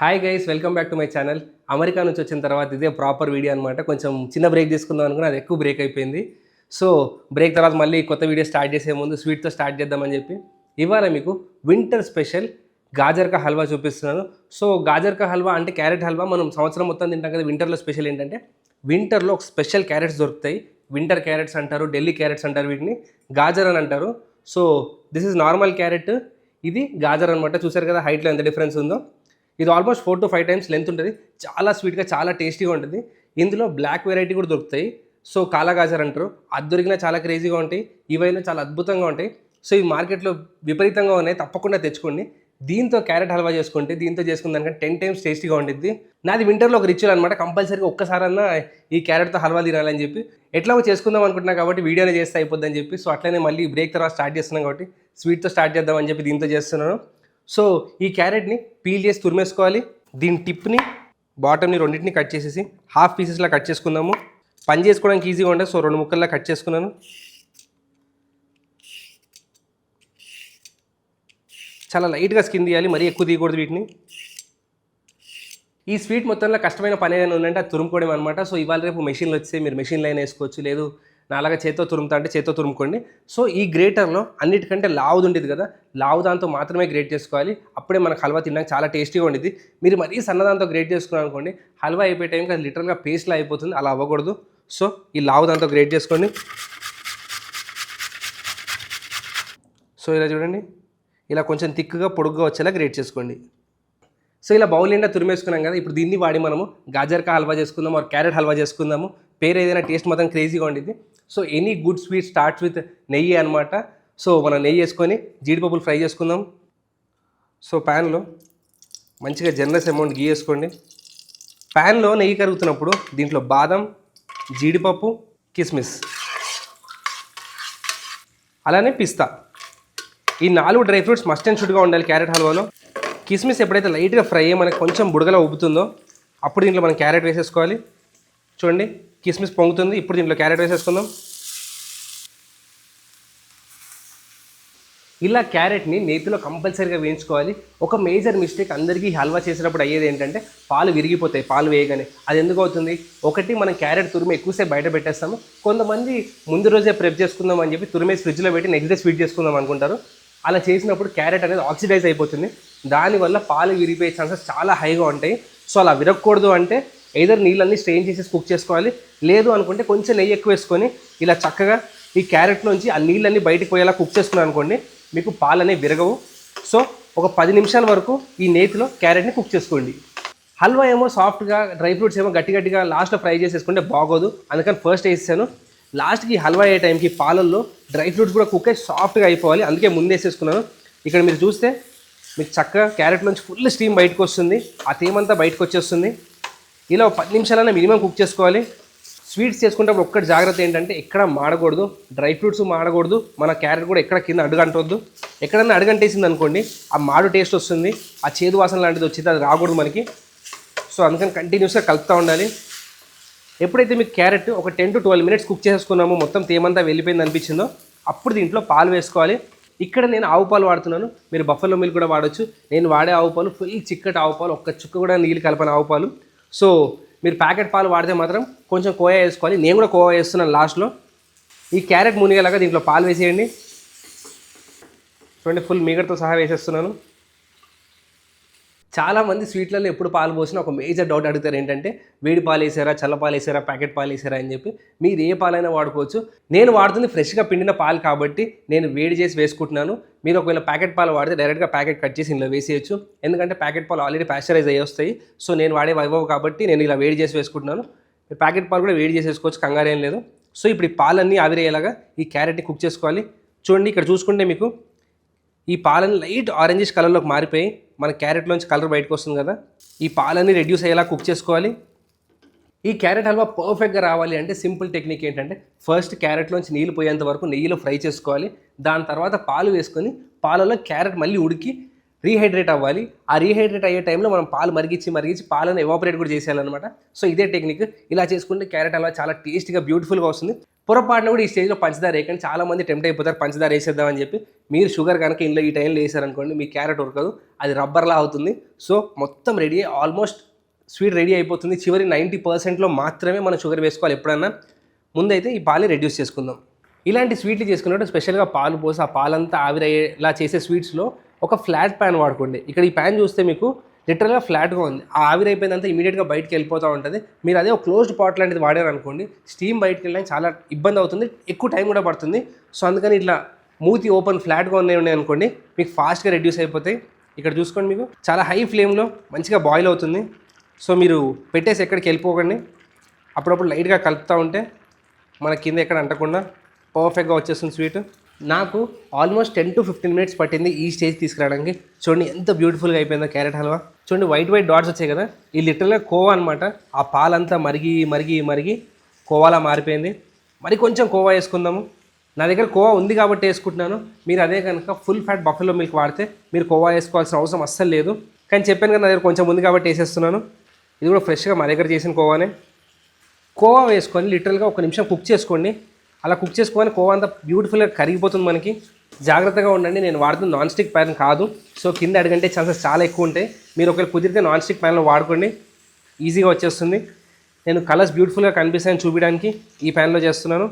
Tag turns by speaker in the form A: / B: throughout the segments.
A: Hi guys, welcome back to my channel. America నుంచి వచ్చిన తర్వాత ఇదే ప్రాపర్ వీడియో అనమాట. కొంచెం చిన్న బ్రేక్ తీసుకుందాం అనుకున్నా, అది ఎక్కువ బ్రేక్ అయిపోయింది. సో బ్రేక్ తర్వాత మళ్ళీ కొత్త వీడియో స్టార్ట్ చేసే ముందు స్వీట్తో స్టార్ట్ చేద్దామని చెప్పి ఇవాళ మీకు వింటర్ స్పెషల్ గాజర్ కా హల్వా చూపిస్తున్నాను. సో గాజర్ కా హల్వా అంటే క్యారెట్ హల్వా. మనం సంవత్సరం మొత్తం తింటాం కదా. వింటర్లో స్పెషల్ ఏంటంటే వింటర్లో ఒక స్పెషల్ క్యారెట్స్ దొరుకుతాయి. వింటర్ క్యారెట్స్ అంటారు, ఢిల్లీ క్యారెట్స్ అంటారు, వీటిని గాజర్ అని అంటారు. So this is normal carrot, ఇది గాజర్ అనమాట. చూసారు కదా హైట్లో ఎంత డిఫరెన్స్ ఉందో. ఇది ఆల్మోస్ట్ 4 to 5 టైమ్స్ లెంత్ ఉంటుంది. చాలా స్వీట్గా, చాలా టేస్టీగా ఉంటుంది. ఇందులో బ్లాక్ వెరైటీ కూడా దొరుకుతాయి. సో కాలా గాజర్ అంటారు. అది దొరికినా చాలా క్రేజీగా ఉంటాయి. ఇవైనా చాలా అద్భుతంగా ఉంటాయి. సో ఈ మార్కెట్లో విపరీతంగా ఉన్నాయి, తప్పకుండా తెచ్చుకోండి. దీంతో క్యారెట్ హల్వా చేసుకుంటే, దీంతో చేసుకున్న దానికంటే 10 టైమ్స్ టేస్టీగా ఉంటుంది. నాది వింటర్లో ఒక రిచువల్ అనమాట. కంపల్సరీగా ఒక్కసారన్నా ఈ క్యారెట్తో హల్వా తినాలని చెప్పి ఎట్లాగో చేసుకుందాం అనుకుంటున్నా కాబట్టి వీడియోనే చేస్తే అయిపోద్దని చెప్పి, సో అట్లనే మళ్ళీ బ్రేక్ తర్వాత స్టార్ట్ చేస్తున్నాం కాబట్టి స్వీట్తో స్టార్ట్ చేద్దామని చెప్పి దీంతో చేస్తున్నాను. సో ఈ క్యారెట్ని పీల్ చేసి తురిమేసుకోవాలి. దీని టిప్ని, బాటమ్ని రెండింటిని కట్ చేసేసి హాఫ్ పీసెస్లా కట్ చేసుకుందాము. పని చేసుకోవడానికి ఈజీగా ఉంటుంది. సో 2 ముక్కల్లా కట్ చేసుకున్నాను. చాలా లైట్గా స్కిన్ తీయాలి, మరీ ఎక్కువ తీయకూడదు వీటిని. ఈ స్వీట్ మొత్తంలో కష్టమైన పని ఏదైనా ఉందంటే అది తురుముకోవడం అనమాట. సో ఇవాళ రేపు మెషిన్లు వచ్చి మీరు మెషిన్లో అయినా వేసుకోవచ్చు, లేదు నాలాగా చేత్తో తురుముతా అంటే చేత్తో తురుముకోండి. సో ఈ గ్రేటర్లో అన్నిటికంటే లావుది ఉంటుంది కదా, లావు దాంతో మాత్రమే గ్రేట్ చేసుకోవాలి. అప్పుడే మనకు హల్వా తినడానికి చాలా టేస్టీగా ఉంటుంది. మీరు మరీ సన్నదాంతో గ్రేట్ చేసుకున్నాను అనుకోండి, హల్వా అయిపోయే టైంకి అది లిటరల్గా పేస్ట్లా అయిపోతుంది. అలా అవ్వకూడదు. సో ఈ లావు దాంతో గ్రేట్ చేసుకోండి. సో ఇలా చూడండి, ఇలా కొంచెం థిక్గా పొడుగ్గా వచ్చేలా గ్రేట్ చేసుకోండి. సో ఇలా బౌల్ నిండా తురిమేసుకున్నాం కదా. ఇప్పుడు దీన్ని వాడి మనము గాజర్ కా హల్వా చేసుకుందాము, ఆర్ క్యారెట్ హల్వా చేసుకుందాము. పేరు ఏదైనా టేస్ట్ మొత్తం క్రేజీగా ఉంటుంది. So any good sweet starts with నెయ్యి అనమాట. సో మనం నెయ్యి వేసుకొని జీడిపప్పులు ఫ్రై చేసుకుందాం. సో ప్యాన్లో మంచిగా జనరస్ అమౌంట్ గీ వేసుకోండి. ప్యాన్లో నెయ్యి కరుగుతున్నప్పుడు దీంట్లో బాదం, జీడిపప్పు, కిస్మిస్, అలానే పిస్తా, ఈ 4 డ్రై ఫ్రూట్స్ మస్ట్ అండ్ షుడ్గా ఉండాలి క్యారెట్ హల్వాలో. కిస్మిస్ ఎప్పుడైతే లైట్గా ఫ్రై అయ్యి మనకి కొంచెం బుడగలా ఉబ్బుతుందో అప్పుడు దీంట్లో మనం క్యారెట్ వేసేసుకోవాలి. చూడండి, కిస్మిస్ పొంగుతుంది. ఇప్పుడు దీంట్లో క్యారెట్ వేసేసుకుందాం. ఇలా క్యారెట్ని నేతిలో కంపల్సరీగా వేయించుకోవాలి. ఒక మేజర్ మిస్టేక్ అందరికీ హల్వా చేసేటప్పుడు అయ్యేది ఏంటంటే పాలు విరిగిపోతాయి పాలు వేయగానే. అది ఎందుకు అవుతుంది? ఒకటి, మనం క్యారెట్ తురిమి ఎక్కువసేపు బయట పెట్టేస్తాము. కొంతమంది ముందు రోజే ప్రెప్ చేసుకుందాం అని చెప్పి తురిమేసి ఫ్రిడ్జ్లో పెట్టి నెక్స్ట్ డే స్వీట్ చేసుకుందాం అనుకుంటారు. అలా చేసినప్పుడు క్యారెట్ అనేది ఆక్సిడైజ్ అయిపోతుంది. దానివల్ల పాలు విరిగిపోయే ఛాన్సెస్ చాలా హైగా ఉంటాయి. సో అలా విరగకూడదు అంటే ఏదర్ నీళ్ళన్నీ స్ట్రెయిన్ చేసేసి కుక్ చేసుకోవాలి. లేదు అనుకుంటే కొంచెం నెయ్యి ఎక్కువ వేసుకొని ఇలా చక్కగా ఈ క్యారెట్లోంచి ఆ నీళ్ళన్నీ బయటకు పోయేలా కుక్ చేసుకున్నాను అనుకోండి, మీకు పాలు అనేవి విరగవు. సో ఒక 10 నిమిషాల వరకు ఈ నేతిలో క్యారెట్ని కుక్ చేసుకోండి. హల్వా ఏమో సాఫ్ట్గా, డ్రై ఫ్రూట్స్ ఏమో గట్టిగా లాస్ట్లో ఫ్రై చేసేసుకుంటే బాగోదు. అందుకని ఫస్ట్ వేసేసాను. లాస్ట్కి హల్వా అయ్యే టైంకి పాలల్లో డ్రై ఫ్రూట్స్ కూడా కుక్ అయ్యి సాఫ్ట్గా అయిపోవాలి. అందుకే ముందు వేసేసుకున్నాను. ఇక్కడ మీరు చూస్తే మీకు చక్కగా క్యారెట్ నుంచి ఫుల్ స్టీమ్ బయటకు వస్తుంది, ఆ తేమంతా బయటకు వచ్చేస్తుంది. ఇలా 10 నిమిషాలైనా మినిమం కుక్ చేసుకోవాలి. స్వీట్స్ చేసుకునేటప్పుడు ఒక్కటి జాగ్రత్త ఏంటంటే ఎక్కడ మాడకూడదు, డ్రై ఫ్రూట్స్ మాడకూడదు, మన క్యారెట్ కూడా ఎక్కడ కింద అడుగంటొద్దు. ఎక్కడన్నా అడుగంటేసింది అనుకోండి ఆ మాడు టేస్ట్ వస్తుంది, ఆ చేదు వాసన లాంటిది వచ్చింది, అది రాకూడదు మనకి. సో అందుకని కంటిన్యూస్గా కలుపుతూ ఉండాలి. ఎప్పుడైతే మీకు క్యారెట్ ఒక 10 to 12 మినిట్స్ కుక్ చేసుకున్నామో, మొత్తం తేమంతా వెళ్ళిపోయింది అనిపించిందో, అప్పుడు దీంట్లో పాలు వేసుకోవాలి. ఇక్కడ నేను ఆవు పాలు వాడుతున్నాను, మీరు బఫెలో మిల్క్ కూడా వాడచ్చు. నేను వాడే ఆవు పాలు ఫుల్ చిక్కటి ఆవు పాలు, ఒక్క చుక్క కూడా నీళ్ళు కలపని ఆవు పాలు. సో మీరు ప్యాకెట్ పాలు వాడితే మాత్రం కొంచెం కోవా వేసుకోవాలి. నేను కూడా కోవా వేస్తున్నాను లాస్ట్లో. ఈ క్యారెట్ మునిగేలాగా దీంట్లో పాలు వేసేయండి. చూడండి, ఫుల్ మీగడతో సహా వేసేస్తున్నాను. చాలామంది స్వీట్లలో ఎప్పుడు పాలు పోసినా ఒక మేజర్ డౌట్ అడుగుతారు, ఏంటంటే వేడి పాలు వేసారా, చల్ల పాలు వేసారా, ప్యాకెట్ పాలు వేసారా అని చెప్పి. మీరు ఏ పాలైనా వాడుకోవచ్చు. నేను వాడుతుంది ఫ్రెష్గా పిండిన పాలు కాబట్టి నేను వేడి చేసి వేసుకుంటున్నాను. మీరు ఒకవేళ ప్యాకెట్ పాలు వాడితే డైరెక్ట్గా ప్యాకెట్ కట్ చేసి ఇందులో వేసేయచ్చు. ఎందుకంటే ప్యాకెట్ పాలు ఆల్రెడీ పాస్చరైజ్ అయ్యి వస్తాయి. సో నేను వాడే వైభవ్ కాబట్టి నేను ఇలా వేడి చేసి వేసుకుంటున్నాను. మీరు ప్యాకెట్ పాలు కూడా వేడి చేసి వేసుకోవచ్చు, కంగారు ఏం లేదు. సో ఇప్పుడు ఈ పాలన్నీ ఆవిరయ్యేలాగా ఈ క్యారెట్ని కుక్ చేసుకోవాలి. చూడండి, ఇక్కడ చూసుకుంటే మీకు ఈ పాలని లైట్ ఆరెంజిష్ కలర్లోకి మారిపోయి మన క్యారెట్లోంచి కలర్ బయటకు వస్తుంది కదా. ఈ పాలని రెడ్యూస్ అయ్యేలా కుక్ చేసుకోవాలి. ఈ క్యారెట్ హల్వా పర్ఫెక్ట్గా రావాలి అంటే సింపుల్ టెక్నిక్ ఏంటంటే, ఫస్ట్ క్యారెట్లోంచి నీళ్ళు పోయేంత వరకు నెయ్యిలో ఫ్రై చేసుకోవాలి. దాని తర్వాత పాలు వేసుకొని పాలలో క్యారెట్ మళ్ళీ ఉడికి రీహైడ్రేట్ అవ్వాలి. ఆ రీహైడ్రేట్ అయ్యే టైంలో మనం పాలు మరిగించి పాలను ఎవాపరేట్ కూడా చేసేయాలన్నమాట. సో ఇదే టెక్నిక్. ఇలా చేసుకుంటే క్యారెట్ హల్వా చాలా టేస్టీగా, బ్యూటిఫుల్గా వస్తుంది. పొరపాటున కూడా ఈ స్టేజ్లో పంచదార వేయకండి. చాలామంది టెంప్ట్ అయిపోతారు పంచదార వేసేద్దామని చెప్పి. మీరు షుగర్ కనుక ఇంట్లో ఈ టైంలో వేసారనుకోండి మీ క్యారెట్ ఉడకదు, అది రబ్బర్లా అవుతుంది. సో మొత్తం రెడీ ఆల్మోస్ట్ స్వీట్ రెడీ అయిపోతుంది. చివరి 90%లో మాత్రమే మనం షుగర్ వేసుకోవాలి ఎప్పుడన్నా. ముందైతే ఈ పాలు రెడ్యూస్ చేసుకుందాం. ఇలాంటి స్వీట్లు చేసుకున్నప్పుడు స్పెషల్గా పాలు పోసి ఆ పాలంతా ఆవిరయ్యేలా చేసే స్వీట్స్లో ఒక ఫ్లాట్ ప్యాన్ వాడుకోండి. ఇక్కడ ఈ ప్యాన్ చూస్తే మీకు లిటరల్గా ఫ్లాట్గా ఉంది. ఆ ఆవిరైపోయిందంతా ఇమీడియట్గా బయటకు వెళ్ళిపోతూ ఉంటుంది. మీరు అదే ఒక క్లోజ్డ్ పాట్ లాంటిది వాడారనుకోండి స్టీమ్ బయటకు వెళ్ళడానికి చాలా ఇబ్బంది అవుతుంది, ఎక్కువ టైం కూడా పడుతుంది. సో అందుకని ఇట్లా మూతి ఓపెన్ ఫ్లాట్గా ఉన్నాయి అనుకోండి మీకు ఫాస్ట్గా రెడ్యూస్ అయిపోతాయి. ఇక్కడ చూసుకోండి మీకు చాలా హై ఫ్లేమ్లో మంచిగా బాయిల్ అవుతుంది. సో మీరు పెట్టేసి ఎక్కడికి వెళ్ళిపోకండి, అప్పుడప్పుడు లైట్గా కలుపుతూ ఉంటే మన కింద ఎక్కడ అంటకుండా పర్ఫెక్ట్గా వచ్చేస్తుంది స్వీట్. నాకు ఆల్మోస్ట్ 10 to 15 minutes పట్టింది ఈ స్టేజ్ తీసుకురావడానికి. చూడండి ఎంత బ్యూటిఫుల్గా అయిపోయిందో క్యారెట్ హల్వా. చూడండి వైట్ డాట్స్ వచ్చాయి కదా, ఈ లిటరల్గా కోవా అనమాట. ఆ పాలంతా మరిగి మరిగి మరిగి కోవాలా మారిపోయింది. మరి కొంచెం కోవా వేసుకుందాము. నా దగ్గర కోవా ఉంది కాబట్టి వేసుకుంటున్నాను. మీరు అదే కనుక ఫుల్ ఫ్యాట్ బఫెలో మిల్క్ వాడితే మీరు కోవా వేసుకోవాల్సిన అవసరం అస్సలు లేదు. కానీ చెప్పాను కదా నా దగ్గర కొంచెం ఉంది కాబట్టి వేసేస్తున్నాను. ఇది కూడా ఫ్రెష్గా మా దగ్గర చేసిన కోవానే. కోవా వేసుకొని లిటరల్గా 1 నిమిషం కుక్ చేసుకోండి. అలా కుక్ చేసుకోవాలి కోవా అంతా బ్యూటిఫుల్గా కరిగిపోతుంది మనకి. జాగ్రత్తగా ఉండండి, నేను వాడుతున్న నాన్ స్టిక్ ప్యాన్ కాదు. సో కింద అడిగంటే ఛాన్సెస్ చాలా ఎక్కువ ఉంటాయి. మీరు ఒకవేళ కుదిరితే నాన్ స్టిక్ ప్యాన్లో వాడుకోండి, ఈజీగా వచ్చేస్తుంది. నేను కలర్స్ బ్యూటిఫుల్గా కనిపిస్తాయని చూపించడానికి ఈ ప్యాన్లో చేస్తున్నాను.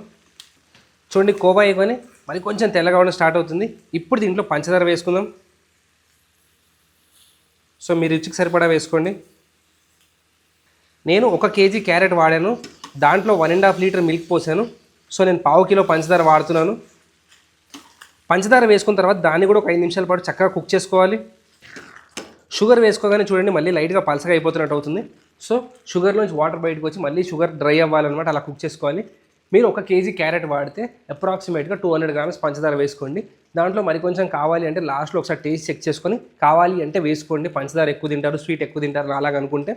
A: చూడండి కోవా వేయగానే మరి కొంచెం తెల్లగా ఉండడం స్టార్ట్ అవుతుంది. ఇప్పుడు దీంట్లో పంచదార వేసుకుందాం. సో మీరు రుచికి సరిపడా వేసుకోండి. నేను 1 kg క్యారెట్ వాడాను, దాంట్లో 1.5 లీటర్ మిల్క్ పోసాను. సో నేను 1/2 కిలో పంచదార వాడుతున్నాను. పంచదార వేసుకున్న తర్వాత దాన్ని కూడా ఒక 5 నిమిషాల పాటు చక్కగా కుక్ చేసుకోవాలి. షుగర్ వేసుకోగానే చూడండి మళ్ళీ లైట్గా పలసగా అయిపోతున్నట్టు అవుతుంది. సో షుగర్లోంచి వాటర్ బయటకు వచ్చి మళ్ళీ షుగర్ డ్రై అవ్వాలన్నమాట, అలా కుక్ చేసుకోవాలి. మీరు 1 kg క్యారెట్ వాడితే అప్రాక్సిమేట్గా 200 grams పంచదార వేసుకోండి. దాంట్లో మరి కొంచెం కావాలి అంటే లాస్ట్లో ఒకసారి టేస్ట్ చెక్ చేసుకొని కావాలి అంటే వేసుకోండి. పంచదార ఎక్కువ తింటారు, స్వీట్ ఎక్కువ తింటారు అలాగ అనుకుంటే.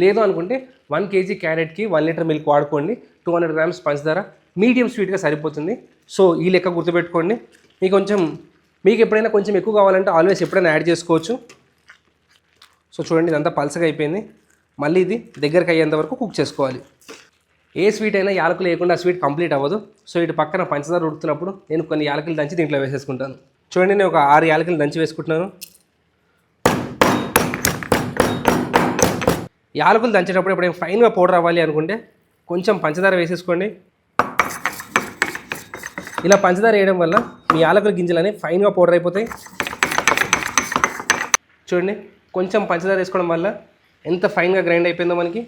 A: లేదు అనుకుంటే 1 kg క్యారెట్కి 1 లీటర్ మిల్క్ వాడుకోండి, 200 grams పంచదార మీడియం స్వీట్గా సరిపోతుంది. సో ఈ లెక్క గుర్తుపెట్టుకోండి. మీకు ఎప్పుడైనా కొంచెం ఎక్కువ కావాలంటే ఆల్వేస్ ఎప్పుడైనా యాడ్ చేసుకోవచ్చు. సో చూడండి ఇదంతా పల్సగా అయిపోయింది. మళ్ళీ ఇది దగ్గరికి అయ్యేంత వరకు కుక్ చేసుకోవాలి. ఏ స్వీట్ అయినా యాలకులు లేకుండా స్వీట్ కంప్లీట్ అవ్వదు. సో ఇటు పక్కన పంచదార ఉడుకుతున్నప్పుడు నేను కొన్ని యాలకులు దంచి దీంట్లో వేసేసుకుంటాను. చూడండి నేను ఒక 6 యాలకులు దంచి వేసుకుంటున్నాను. యాలకులు దంచేటప్పుడు ఎప్పుడైనా ఫైన్గా పౌడర్ అవ్వాలి అనుకుంటే కొంచెం పంచదార వేసేసుకోండి. ఇలా పంచదార వేయడం వల్ల మీ యాలకుల గింజలని ఫైన్గా పౌడర్ అయిపోతాయి. చూడండి కొంచెం పంచదార వేసుకోవడం వల్ల ఎంత ఫైన్గా గ్రైండ్ అయిపోయిందో మనకి.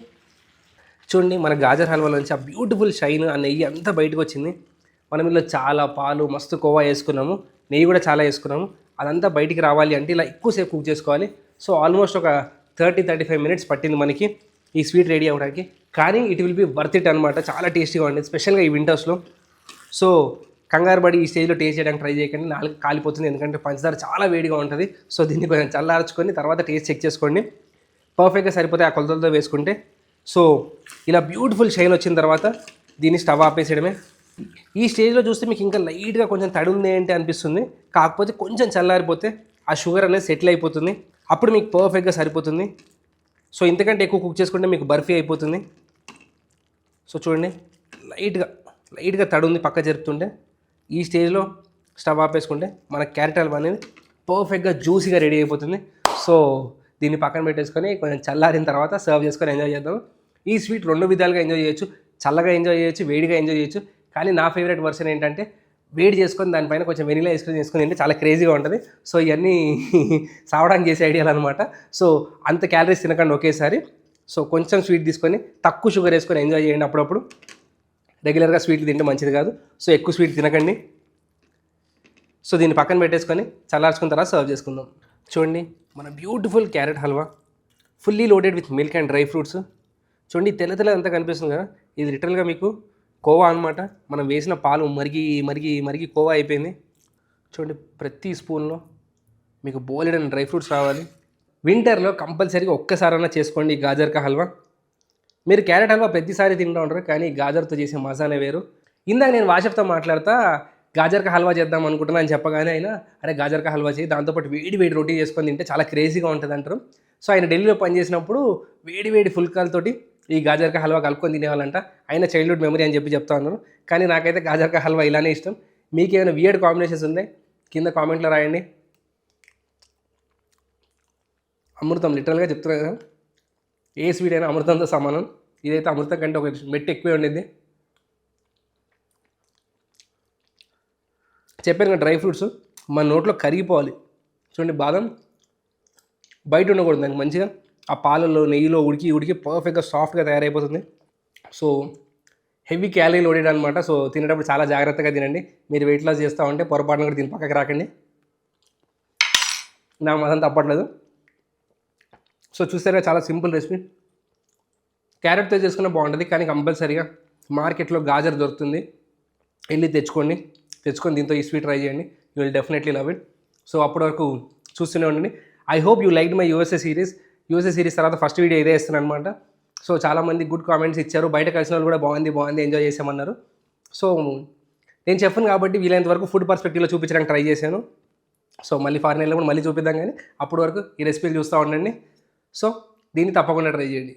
A: చూడండి మన గాజర్ హల్వాలోంచి ఆ బ్యూటిఫుల్ షైన్ ఆ నెయ్యి అంతా బయటకు వచ్చింది. మనం ఇందులో చాలా పాలు మస్తు కోవా వేసుకున్నాము, నెయ్యి కూడా చాలా వేసుకున్నాము. అదంతా బయటికి రావాలి అంటే ఇలా ఎక్కువసేపు కుక్ చేసుకోవాలి. సో ఆల్మోస్ట్ ఒక 30-35 minutes పట్టింది మనకి ఈ స్వీట్ రెడీ అవ్వడానికి. కానీ it will be worth it అనమాట. చాలా టేస్టీగా ఉండేది స్పెషల్గా ఈ వింటర్స్లో. సో కంగారు పడి ఈ స్టేజ్లో టేస్ట్ చేయడానికి ట్రై చేయకండి, నాలుగు కాలిపోతుంది. ఎందుకంటే పంచదార చాలా వేడిగా ఉంటుంది. సో దీన్ని కొంచెం చల్లార్చుకొని తర్వాత టేస్ట్ చెక్ చేసుకోండి. పర్ఫెక్ట్గా సరిపోతే ఆ కొలతలతో వేసుకుంటే. సో ఇలా బ్యూటిఫుల్ షైన్ వచ్చిన తర్వాత దీన్ని స్టవ్ ఆపేసేయడమే. ఈ స్టేజ్లో చూస్తే మీకు ఇంకా లైట్గా కొంచెం తడి ఉంది ఏంటి అనిపిస్తుంది. కాకపోతే కొంచెం చల్లారిపోతే ఆ షుగర్ అనేది సెటిల్ అయిపోతుంది. అప్పుడు మీకు పర్ఫెక్ట్గా సరిపోతుంది. సో ఇంతకంటే ఎక్కువ కుక్ చేసుకుంటే మీకు బర్ఫీ అయిపోతుంది. సో చూడండి లైట్గా తడి ఉంది పక్క జరుపుతుంటే. ఈ స్టేజ్లో స్టవ్ ఆపేసుకుంటే మన క్యారెట్ హల్వా అనేది పర్ఫెక్ట్గా జ్యూసీగా రెడీ అయిపోతుంది. సో దీన్ని పక్కన పెట్టేసుకొని కొంచెం చల్లారిన తర్వాత సర్వ్ చేసుకొని ఎంజాయ్ చేద్దాం. ఈ స్వీట్ 2 విధాలుగా ఎంజాయ్ చేయొచ్చు. చల్లగా ఎంజాయ్ చేయొచ్చు, వేడిగా ఎంజాయ్ చేయొచ్చు. కానీ నా ఫేవరెట్ వర్షన్ ఏంటంటే వేడి చేసుకొని దానిపైన కొంచెం వెనిలా ఐస్ క్రీమ్ చేసుకొని తింటే చాలా క్రేజీగా ఉంటుంది. సో ఇవన్నీ సావడానికి చేసే ఐడియాలు అనమాట. సో అంత క్యాలరీస్ తినకండి ఒకేసారి. సో కొంచెం స్వీట్ తీసుకొని తక్కువ షుగర్ వేసుకొని ఎంజాయ్ చేయండి అప్పుడప్పుడు. రెగ్యులర్గా స్వీట్లు తింటే మంచిది కాదు. సో ఎక్కువ స్వీట్ తినకండి. సో దీన్ని పక్కన పెట్టేసుకొని చల్లార్చుకున్న తర్వాత సర్వ్ చేసుకుందాం. చూడండి మన beautiful carrot halwa fully loaded with milk and dry fruits. చూడండి తెల్ల అంతా కనిపిస్తుంది కదా, ఇది లిటరల్గా మీకు కోవా అనమాట. మనం వేసిన పాలు మరిగి మరిగి మరిగి కోవా అయిపోయింది. చూడండి ప్రతి స్పూన్లో మీకు బోలెడని డ్రై ఫ్రూట్స్ రావాలి. వింటర్లో కంపల్సరీగా ఒక్కసారైనా చేసుకోండి ఈ గాజర్ కా హల్వా. మీరు క్యారెట్ హల్వా ప్రతిసారి తింటూ ఉంటారు, కానీ గాజర్తో చేసే మసానే వేరు. ఇందాక నేను వాషప్తో మాట్లాడతా గాజర్ కా హల్వా చేద్దాం అనుకుంటున్నా అని చెప్పగానే అయినా అరే గాజర్ కా హల్వా చేయి, దాంతోపాటు వేడి రోటీ చేసుకొని తింటే చాలా క్రేజీగా ఉంటుంది అంటారు. సో ఆయన ఢిల్లీలో పనిచేసినప్పుడు వేడి ఫుల్కాలతోటి ఈ గాజర్కా హల్వా కలుపుకొని తినేవాళ్ళంట. అయినా చైల్డ్హుడ్ మెమరీ అని చెప్తా ఉన్నారు. కానీ నాకైతే గాజర్కా హల్వా ఇలానే ఇష్టం. మీకు ఏమైనా వియర్డ్ కాంబినేషన్స్ ఉన్నాయి కింద కామెంట్లో రాయండి. అమృతం లిటరల్గా చెప్తున్నా కదా, ఏ స్వీట్ అయినా అమృతంతో సమానం. ఇదైతే అమృతం కంటే ఒక మెట్టు ఎక్కువే ఉండింది. చెప్పాను కదా డ్రై ఫ్రూట్స్ మన నోట్లో కరిగిపోవాలి. చూడండి బాదం బయట ఉండకూడదు, దానికి మంచిగా ఆ పాలల్లో నెయ్యిలో ఉడికి పర్ఫెక్ట్గా సాఫ్ట్గా తయారైపోతుంది. సో హెవీ క్యాలరీ లోడెడ్ అనమాట. సో తినేటప్పుడు చాలా జాగ్రత్తగా తినండి. మీరు వెయిట్ లాస్ చేస్తూ ఉంటే పొరపాటున కూడా దీని పక్కకి రాకండి, నా మాత్రం తప్పట్లేదు. సో చూసారా, చాలా సింపుల్ రెసిపీ. క్యారెట్తో చేసుకున్న బాగుంటుంది, కానీ కంపల్సరీగా మార్కెట్లో గాజర్ దొరుకుతుంది, వెళ్ళి తెచ్చుకొని దీంతో ఈ స్వీట్ ట్రై చేయండి. You will definitely love it. So అప్పటి వరకు చూస్తూనే ఉండండి. I hope you like my USA series తర్వాత ఫస్ట్ వీడియో ఇదే ఇస్తున్నాను అనమాట. సో చాలామంది గుడ్ కామెంట్స్ ఇచ్చారు, బయట కలిసిన వాళ్ళు కూడా బాగుంది ఎంజాయ్ చేసామన్నారు. సో నేను చెప్పను కాబట్టి వీలైనంత వరకు ఫుడ్ పర్స్పెక్టివ్లో చూపించడానికి ట్రై చేశాను. సో మళ్ళీ ఫారెన్ వెళ్ళినప్పుడు మళ్ళీ చూపిద్దాం, కానీ అప్పటి వరకు ఈ రెసిపీలు చూస్తూ ఉండండి. సో దీన్ని తప్పకుండా ట్రై చేయండి.